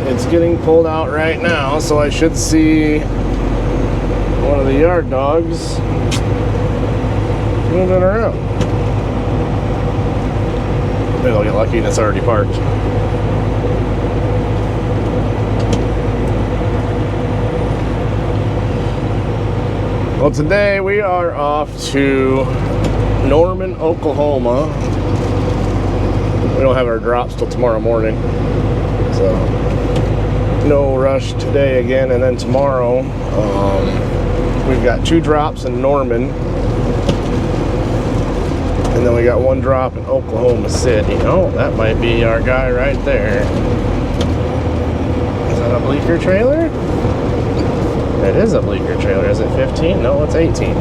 it's getting pulled out right now, so I should see one of the yard dogs moving around. Maybe I'll get lucky and it's already parked. Well, today we are off to Norman, Oklahoma. We don't have our drops till tomorrow morning, so no rush today again. And then tomorrow we've got 2 drops in Norman, and then we got 1 drop in Oklahoma City. Oh, that might be our guy right there. Is that a bleaker trailer? It is a bleaker trailer. Is it 15? No, it's 18.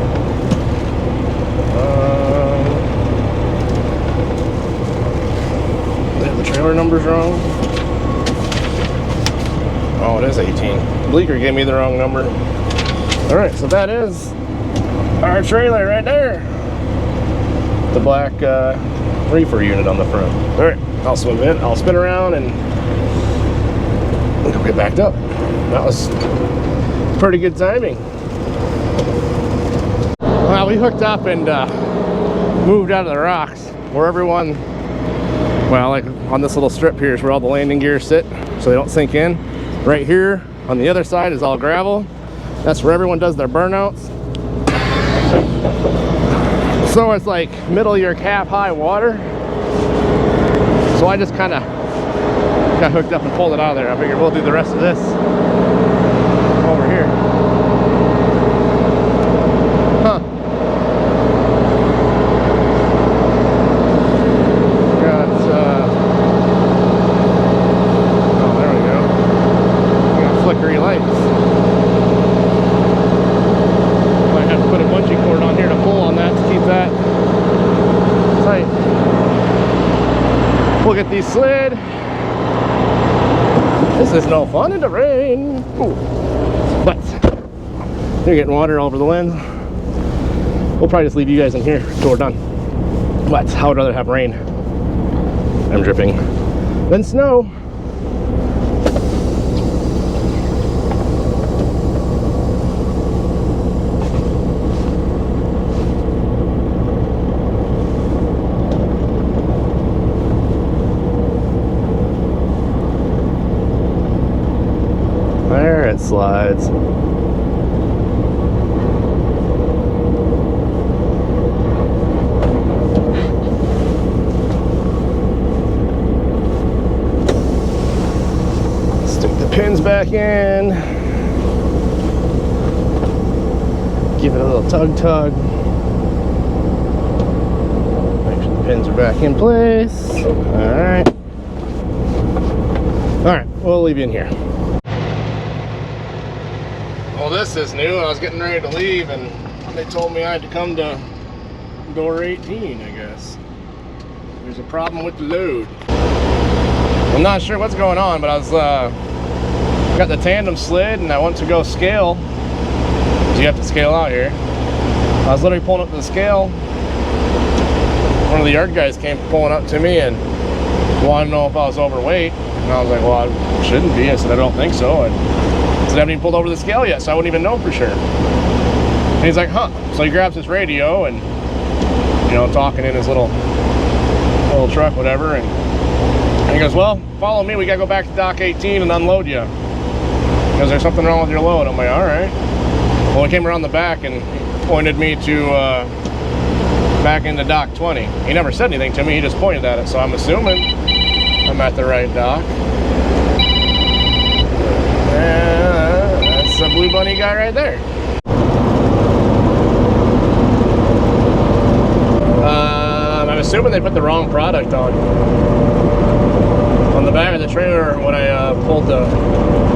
The trailer number's wrong. Oh, it is 18. Bleaker gave me the wrong number. Alright, so that is our trailer right there. The black reefer unit on the front. Alright, I'll swim in. I'll spin around and go get backed up. That was pretty good timing. Well, we hooked up and moved out of the rocks where everyone, well, like on this little strip here is where all the landing gears sit so they don't sink in. Right here on the other side is all gravel. That's where everyone does their burnouts. So it's like middle of your calf high water. So I just kind of got hooked up and pulled it out of there. I figured we'll do the rest of this over here. Huh. Got, oh, there we go. We got flickery lights. Might have to put a bungee cord on here to pull on that to keep that tight. We'll get these slid. This is no fun in the rain. Ooh. But you're getting water all over the lens. We'll probably just leave you guys in here until we're done. But I would rather have rain. I'm dripping. Than snow. There it slides. Stick the pins back in. Give it a little tug. Make sure the pins are back in place. Alright. Alright, we'll leave you in here. Well, this is new. I was getting ready to leave and they told me I had to come to door 18, I guess. There's a problem with the load. I'm not sure what's going on, but I was got the tandem slid and I went to go scale. You have to scale out here. I was literally pulling up to the scale. One of the yard guys came pulling up to me and wanted to know if I was overweight. And I was like, well, I shouldn't be. I said, I don't think so. And I haven't even pulled over the scale yet, so I wouldn't even know for sure. And he's like, huh. So he grabs his radio and, you know, talking in his little truck, whatever. And he goes, well, follow me. We got to go back to dock 18 and unload you. Because there's something wrong with your load. I'm like, all right. Well, he came around the back and pointed me to back into dock 20. He never said anything to me. He just pointed at it. So I'm assuming I'm at the right dock. That's the Blue Bunny guy right there. I'm assuming they put the wrong product on the back of the trailer when I pulled the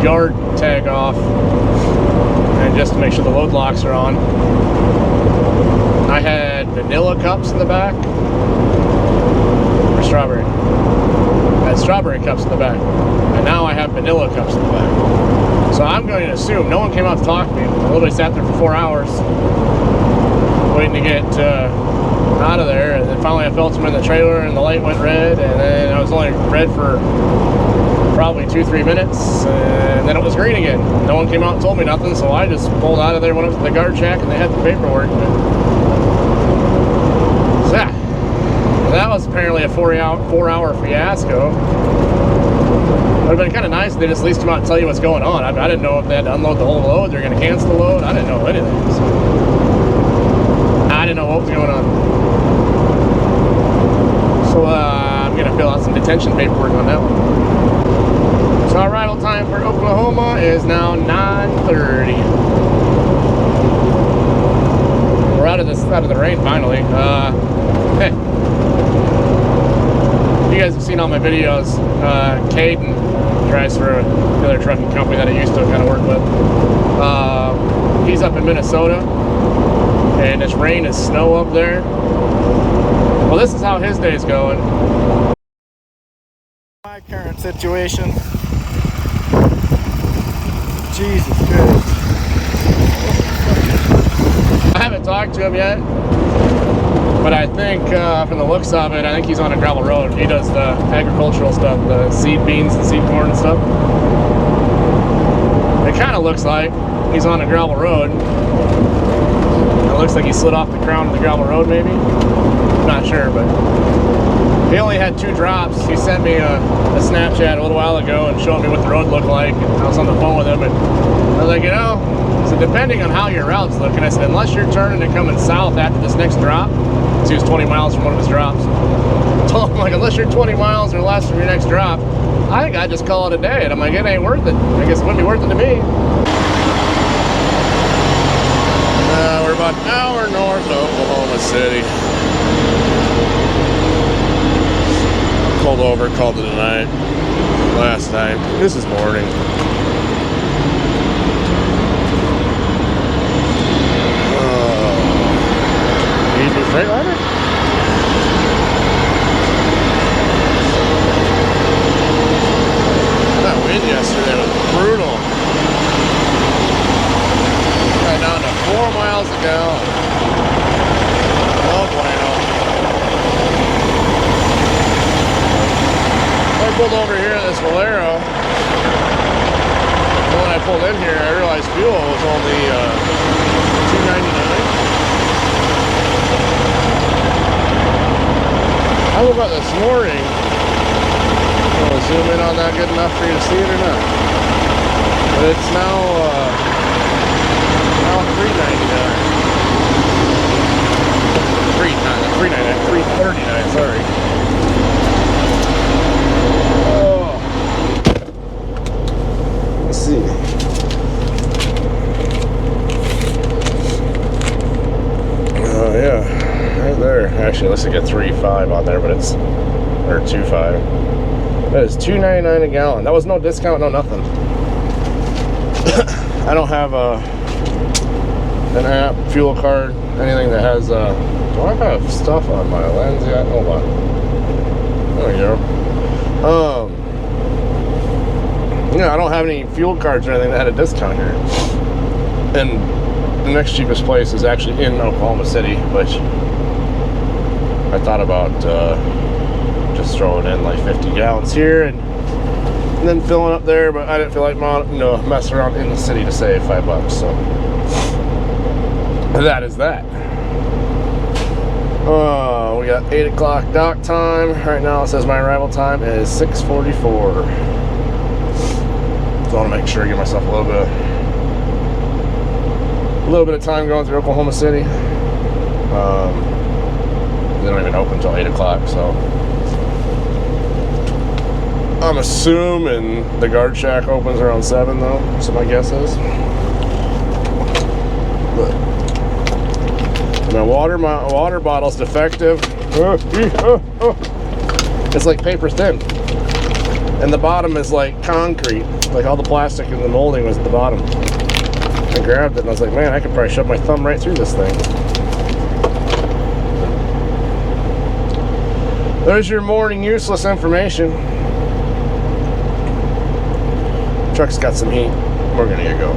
yard tag off, and just to make sure the load locks are on. I had vanilla cups in the back, or strawberry. I had strawberry cups in the back, and now I have vanilla cups in the back. So I'm going to assume no one came out to talk to me. I literally sat there for 4 hours waiting to get out of there, and then finally I felt them in the trailer and the light went red, and then I was only red for probably 2-3 minutes, and then it was green again. No one came out and told me nothing, so I just pulled out of there, went up to the guard shack, and they had the paperwork. So yeah, that was apparently a 4-hour fiasco. It would have been kind of nice if they just at least come out and tell you what's going on. I didn't know if they had to unload the whole load, they're going to cancel the load. I didn't know anything. So I didn't know what was going on. So I'm going to fill out some detention paperwork on that one. So our arrival time for Oklahoma is now 9:30. We're out of the rain finally. Hey, you guys have seen all my videos. Caden drives for another trucking company that I used to kind of work with. He's up in Minnesota, and it's rain and snow up there. Well, this is how his day's going. My current situation. Jesus Christ. I haven't talked to him yet, but I think from the looks of it, I think he's on a gravel road. He does the agricultural stuff, the seed beans and seed corn and stuff. It kind of looks like he's on a gravel road. It looks like he slid off the crown of the gravel road, maybe. I'm not sure, but he only had 2 drops. He sent me a Snapchat a little while ago and showed me what the road looked like. And I was on the phone with him, and I was like, you know, so depending on how your route's looking, I said, unless you're turning and coming south after this next drop, so he was 20 miles from one of his drops. I told him, like, unless you're 20 miles or less from your next drop, I think I'd just call it a day. And I'm like, it ain't worth it. I guess it wouldn't be worth it to me. We're about an hour north of Oklahoma City. Pulled over, called it a night last night. This is morning. Easy Freightliner? That wind yesterday was brutal. Got down to 4 miles a gallon. Oh bueno. I pulled over here in this Valero. And when I pulled in here, I realized fuel was only $2.99. I woke up this morning. Want to zoom in on that good enough for you to see it or not? But it's now $3.39. $3.39, sorry. Let's see. Oh yeah, right there. Actually, let's get 3.5 on there, but it's or 2.5. That is $2.99 a gallon. That was no discount, no nothing. I don't have an app, fuel card, anything that has. Do I have stuff on my lens yet? Hold on. There we go. Yeah, I don't have any fuel cards or anything that had a discount here. And the next cheapest place is actually in Oklahoma City, which I thought about just throwing in like 50 gallons here and then filling up there, but I didn't feel like messing around in the city to save $5. So that is that. We got 8 o'clock dock time. Right now it says my arrival time is 6:44. So I want to make sure I give myself a little bit of time going through Oklahoma City. They don't even open until 8 o'clock, so I'm assuming the guard shack opens around 7 though, so my guess is. But my water bottle's defective. It's like paper thin. And the bottom is like concrete. Like all the plastic in the molding was at the bottom. I grabbed it and I was like, man, I could probably shove my thumb right through this thing. There's your morning useless information. Truck's got some heat. We're gonna get go.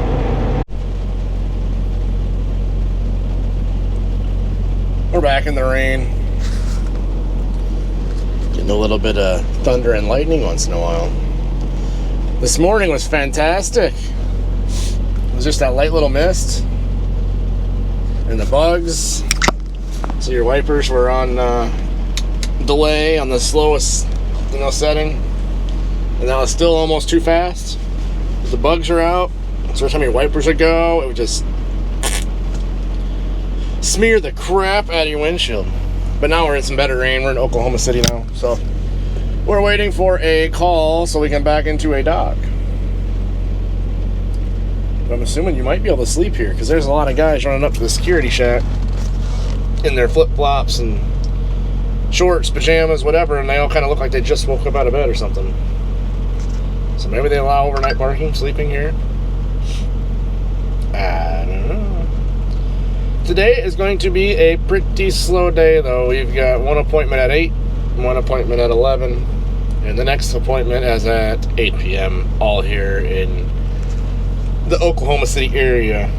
We're back in the rain. Getting a little bit of thunder and lightning once in a while. This morning was fantastic. It was just that light little mist and the bugs. So your wipers were on delay on the slowest, setting, and that was still almost too fast. The bugs are out, so every time your wipers would go, it would just smear the crap out of your windshield. But now we're in some better rain. We're in Oklahoma City now, so we're waiting for a call so we can back into a dock. But I'm assuming you might be able to sleep here because there's a lot of guys running up to the security shack in their flip-flops and shorts, pajamas, whatever, and they all kind of look like they just woke up out of bed or something. So maybe they allow overnight parking, sleeping here. I don't know. Today is going to be a pretty slow day, though. We've got one appointment at 8, one appointment at 11, and the next appointment is at 8 p.m., all here in the Oklahoma City area.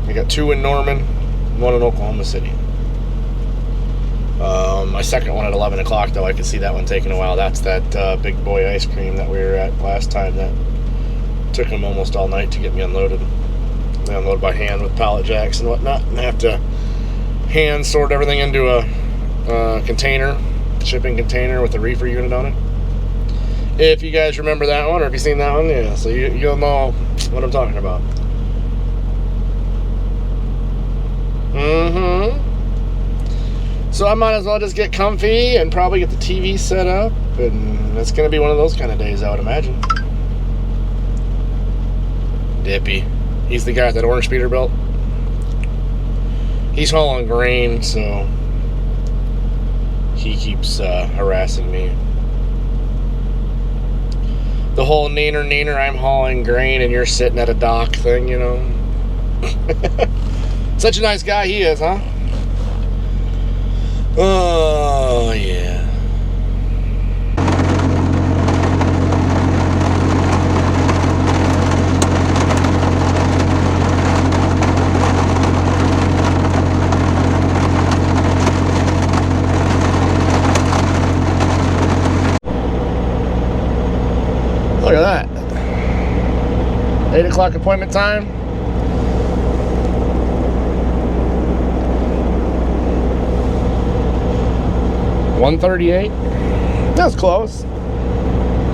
I got 2 in Norman, 1 in Oklahoma City. My second one at 11 o'clock, though, I could see that one taking a while. That's that Big Boy ice cream that we were at last time that took them almost all night to get me unloaded. They unload by hand with pallet jacks and whatnot, and I have to hand sort everything into a container, shipping container with a reefer unit on it. If you guys remember that one, or if you've seen that one, yeah, so you'll know what I'm talking about. So I might as well just get comfy and probably get the TV set up, and it's going to be one of those kind of days, I would imagine. Dippy. He's the guy with that orange speeder belt. He's hauling grain, so he keeps harassing me. The whole neener, I'm hauling grain and you're sitting at a dock thing, Such a nice guy he is, huh? Oh, yeah. Look at that. 8 o'clock appointment time. $1:38. That was close.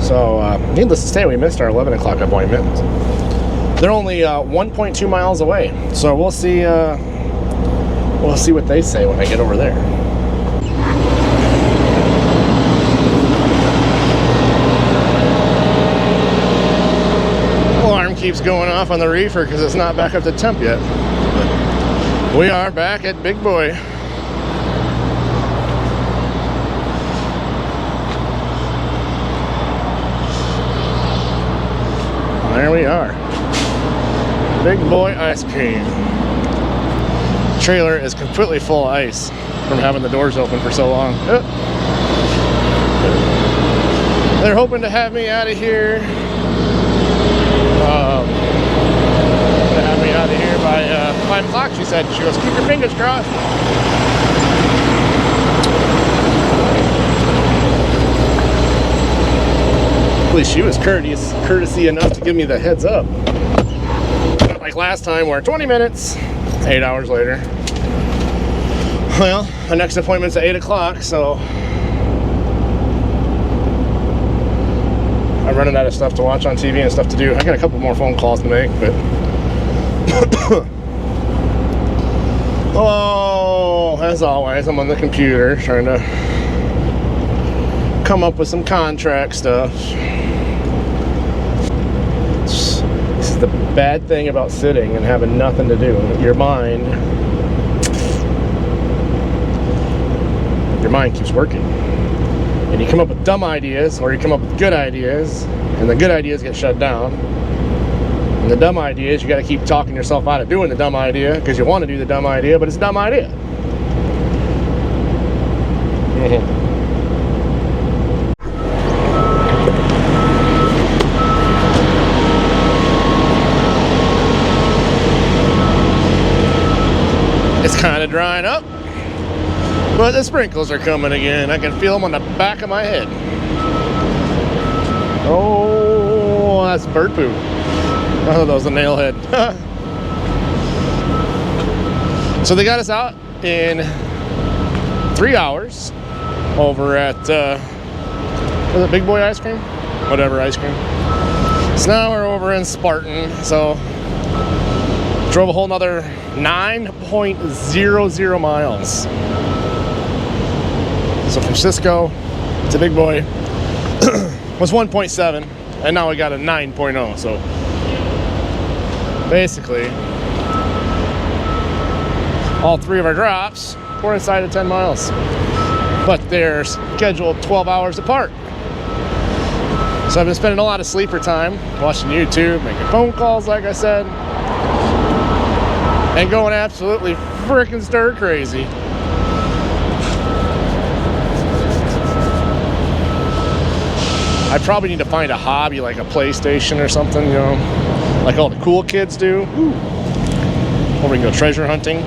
So, needless to say, we missed our 11 o'clock appointment. They're only 1.2 miles away. So we'll see what they say when I get over there. Alarm keeps going off on the reefer because it's not back up to temp yet. But we are back at Big Boy. There we are. Big Boy ice cream. Trailer is completely full of ice from having the doors open for so long. They're hoping to have me out of here. By 5 o'clock, she said. She goes, keep your fingers crossed. At least she was courtesy enough to give me the heads up. Not like last time where 20 minutes, 8 hours later. Well, the next appointment's at 8 o'clock, so I'm running out of stuff to watch on TV and stuff to do. I got a couple more phone calls to make, but oh, as always, I'm on the computer trying to come up with some contract stuff. This is the bad thing about sitting and having nothing to do. Your mind keeps working. And you come up with dumb ideas, or you come up with good ideas, and the good ideas get shut down. And the dumb ideas, you got to keep talking yourself out of doing the dumb idea because you want to do the dumb idea, but it's a dumb idea. It's kind of drying up, but the sprinkles are coming again. I can feel them on the back of my head. Oh Oh, that's bird poop. Oh, that was a nail head. So they got us out in 3 hours over at was it Big Boy Ice Cream? Whatever ice cream. So now we're over in Spartan. So drove a whole nother 9.00 miles. So from Cisco to Big Boy was 1.7, and now we got a 9.0. So basically, all 3 of our drops were inside of 10 miles, but they're scheduled 12 hours apart. So I've been spending a lot of sleeper time watching YouTube, making phone calls, like I said, and going absolutely freaking stir crazy. I probably need to find a hobby like a PlayStation or something, you know, like all the cool kids do. Ooh. Or we can go treasure hunting.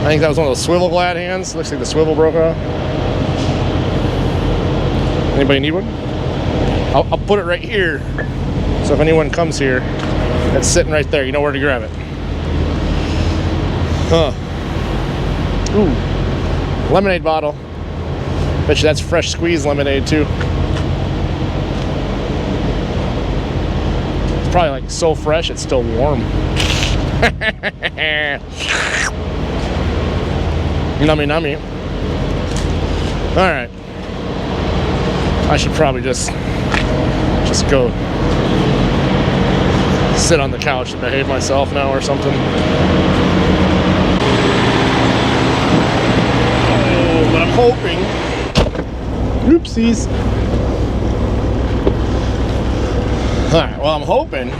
I think that was one of those swivel glad hands. Looks like the swivel broke off. Anybody need one? I'll put it right here. So if anyone comes here, it's sitting right there. You know where to grab it. Huh. Ooh. Lemonade bottle. Bet you that's fresh squeezed lemonade too. It's probably like so fresh it's still warm. Nummy nummy. Alright. I should probably just go sit on the couch and behave myself now or something. Oh, but I'm hoping. Oopsies. Alright, well, I'm hoping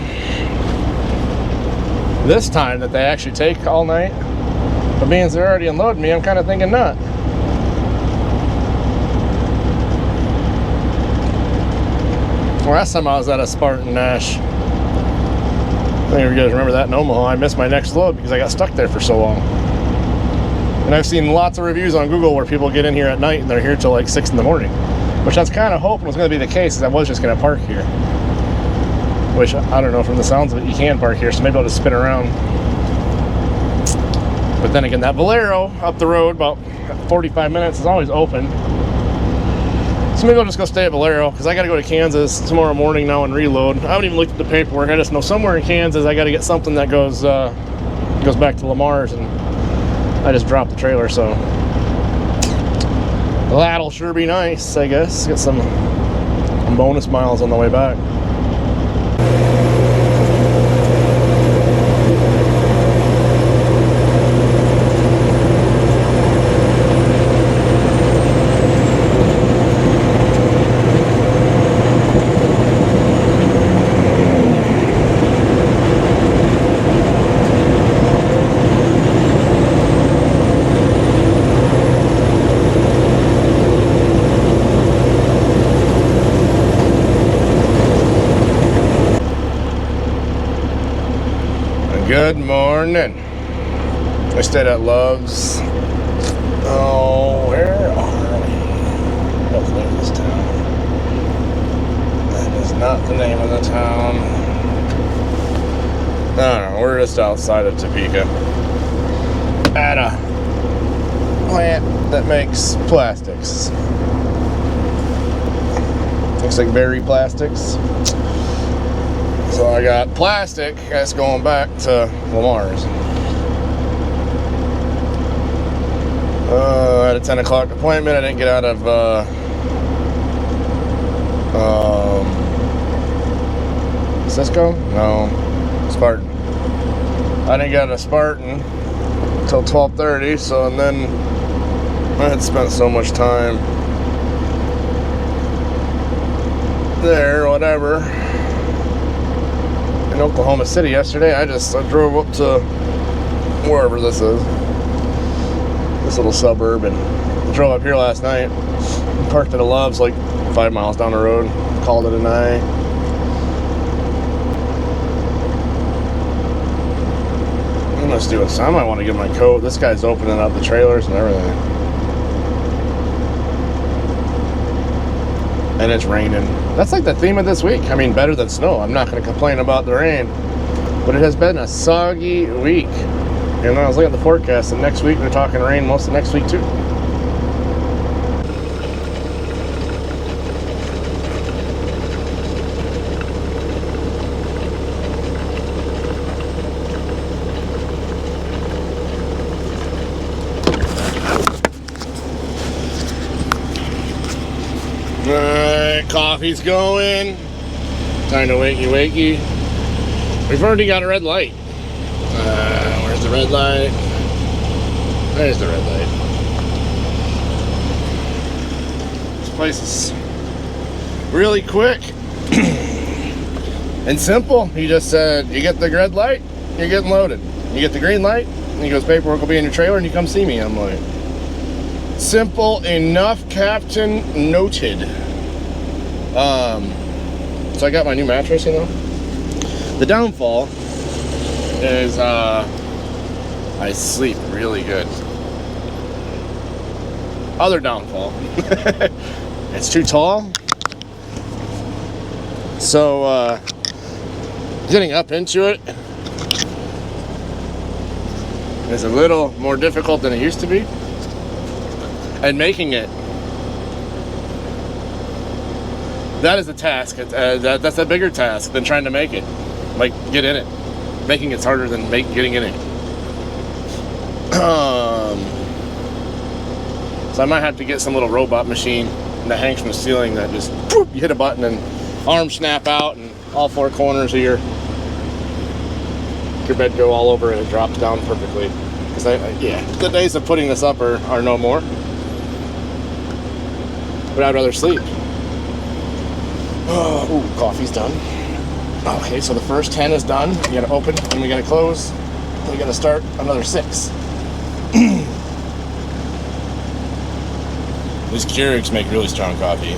this time that they actually take all night. But being they're already unloading me, I'm kind of thinking not. Well, last time I was at a Spartan Nash, I think you guys remember that in Omaha, I missed my next load because I got stuck there for so long. And I've seen lots of reviews on Google where people get in here at night and they're here till like 6 in the morning. Which I was kind of hoping was going to be the case, because I was just going to park here. Which, I don't know, from the sounds of it, you can park here, so maybe I'll just spin around. But then again, that Valero up the road, about 45 minutes, is always open. So maybe I'll just go stay at Valero, because I got to go to Kansas tomorrow morning now and reload. I haven't even looked at the paperwork. I just know somewhere in Kansas I got to get something that goes back to Lamar's, and I just dropped the trailer, so that'll sure be nice, I guess. Get some bonus miles on the way back. Good morning. I stayed at Love's. Oh, where are we? What's the name of this town? That is not the name of the town. I don't know. We're just outside of Topeka. At a plant that makes plastics. Looks like berry plastics. So I got plastic that's going back to Lamar's. I had a 10 o'clock appointment. I didn't get out of Cisco? No, Spartan. I didn't get out of Spartan until 12:30. So, and then I had spent so much time there, whatever. In Oklahoma City yesterday, I drove up to wherever this is, this little suburb, and drove up here last night, parked at a Love's like 5 miles down the road, called it a night. I'm just doing some. I might want to get my coat. This guy's opening up the trailers and everything. and it's raining. That's like the theme of this week. I mean, better than snow. I'm not going to complain about the rain, but it has been a soggy week. And I was looking at the forecast, and next week they're talking rain most of next week too. Alright, coffee's going. Time to wakey. We've already got a red light. Where's the red light? There's the red light. This place is really quick and simple. He just said, you get the red light, you're getting loaded. You get the green light, and he goes, paperwork will be in your trailer, and you come see me. I'm like, simple enough, Captain. Noted. So I got my new mattress, you know. The downfall is I sleep really good. Other downfall, it's too tall. So getting up into it is a little more difficult than it used to be. And making it, that is a task. That's a bigger task than trying to make it. Like, get in it. Making it's harder than getting in it. So I might have to get some little robot machine that hangs from the ceiling that just, whoop, you hit a button and arms snap out and all four corners of your bed go all over and it drops down perfectly. Because yeah, the days of putting this up are no more. But I'd rather sleep. Ooh, coffee's done. Okay, so the first 10 is done. You gotta open, and we gotta close. We gotta start another 6. These Keurigs make really strong coffee.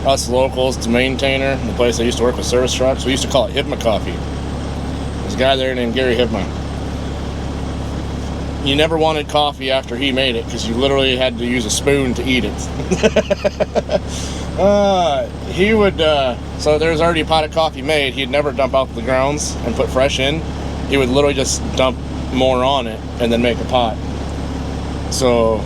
Us locals, the maintainer, the place I used to work with service trucks, we used to call it Hibma Coffee. There's a guy there named Gary Hibma. You never wanted coffee after he made it because you literally had to use a spoon to eat it. He would, so there's already a pot of coffee made. He'd never dump out the grounds and put fresh in. He would literally just dump more on it and then make a pot. So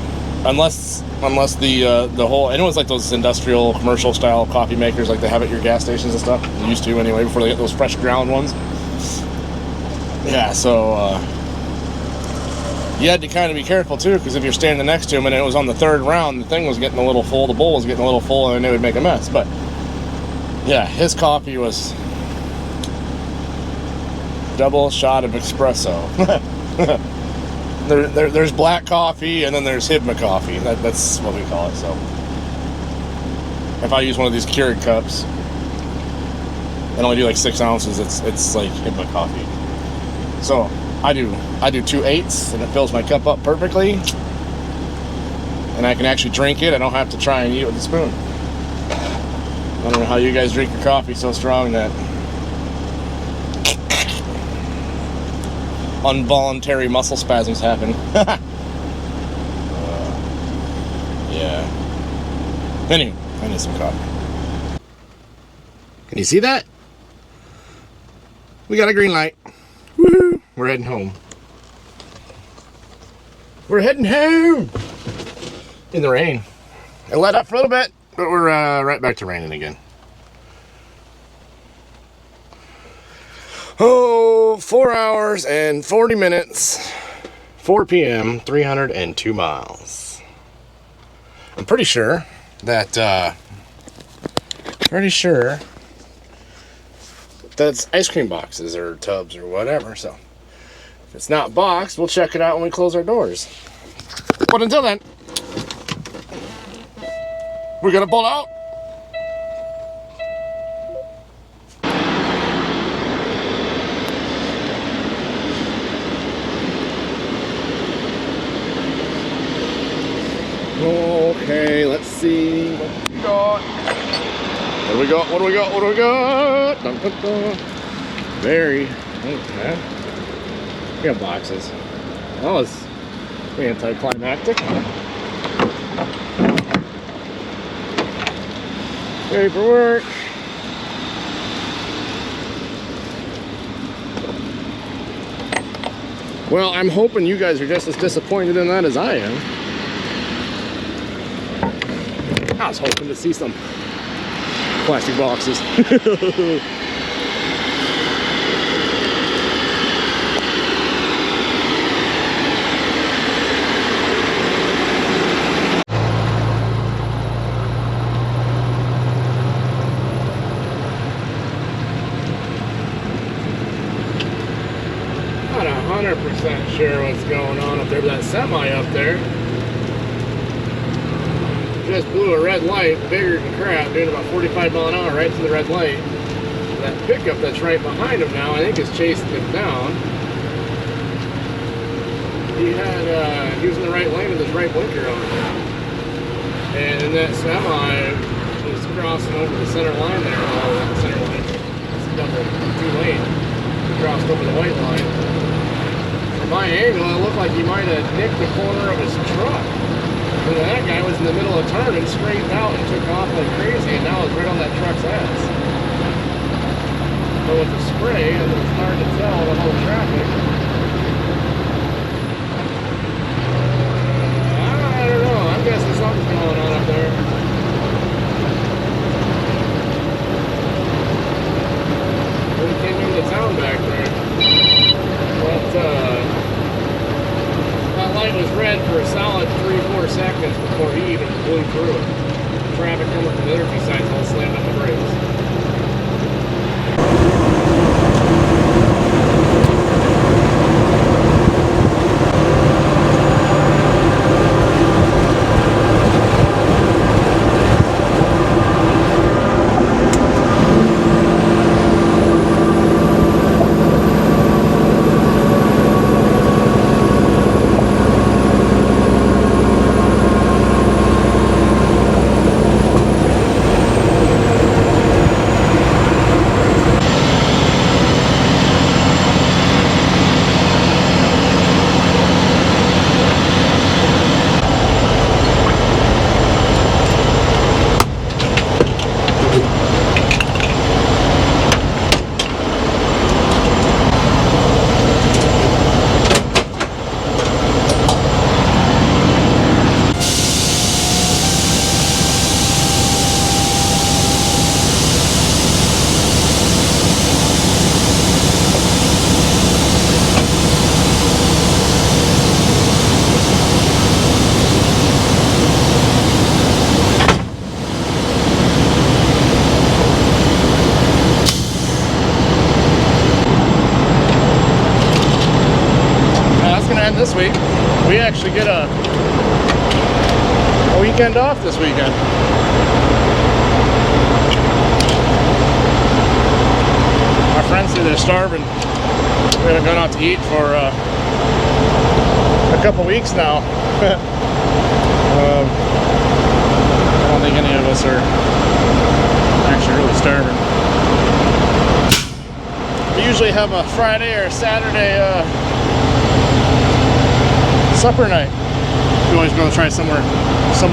unless the whole, and it was like those industrial commercial style coffee makers like they have at your gas stations and stuff. They used to anyway before they get those fresh ground ones. Yeah, so you had to kind of be careful too, because if you're standing next to him and it was on the 3rd round, the thing was getting a little full, the bowl was getting a little full, and it would make a mess. But yeah, his coffee was double shot of espresso. There's black coffee and then there's Hibma coffee. That's what we call it. So if I use one of these Keurig cups and only do like 6 ounces, it's like Hibma coffee. So I do 2 8s and it fills my cup up perfectly, and I can actually drink it. I don't have to try and eat it with a spoon. I don't know how you guys drink your coffee so strong that involuntary muscle spasms happen. Yeah. Anyway, I need some coffee. Can you see that? We got a green light. Woohoo! We're heading home. We're heading home! In the rain. It let up for a little bit, but we're right back to raining again. Oh, 4 hours and 40 minutes. 4 p.m., 302 miles. I'm pretty sure that, that's ice cream boxes or tubs or whatever. So if it's not boxed, we'll check it out when we close our doors. But until then, we're gonna pull out. Okay, let's see what we got. What do we got? Dun, dun, dun. Very. Okay. We got boxes. That was anticlimactic. Ready for work. Well, I'm hoping you guys are just as disappointed in that as I am. I was hoping to see some plastic boxes. Not 100% sure what's going on up there, but that semi up there just blew a red light, bigger than crap, doing about 45 mile an hour right through the red light. That pickup that's right behind him now, I think, is chasing him down. He was in the right lane with his right blinker on, and then that semi was crossing over the center line there. Oh, not the center line. It's double two lane. He crossed over the white line. From my angle, it looked like he might have nicked the corner of his truck. And that guy was in the middle of turning, straightened out, and took off like crazy, and now it's right on that truck's ass. But with the spray, and it's hard to tell the whole traffic. I don't know. I'm guessing something's going on up there. We came into town back there. But, that light was red for a solid 3-4 seconds before he even blew through it. Traffic coming from the other two sides all slammed on the brakes. This week, we actually get a weekend off this weekend. Our friends say they're starving. We haven't gone out to eat for a couple weeks now. I don't think any of us are actually really starving. We usually have a Friday or a Saturday supper night. We always go try somewhere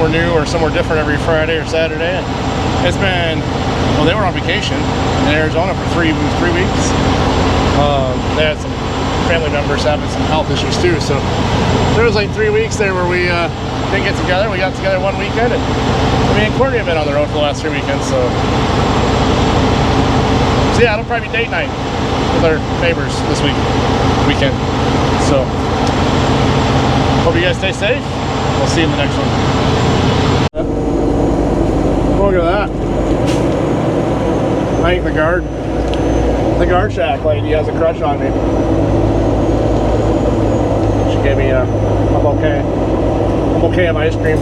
new or somewhere different every Friday or Saturday. And it's been, well, they were on vacation in Arizona for three weeks. They had some family members having some health issues too, so there was like 3 weeks there where we didn't get together. We got together one weekend, and me and Courtney have been on the road for the last 3 weekends, so yeah, it'll probably be date night with our neighbors this weekend. So hope you guys stay safe. We'll see you in the next one. Look at that. I think the guard shack lady has a crush on me. She gave me I'm okay. I'm okay on ice cream.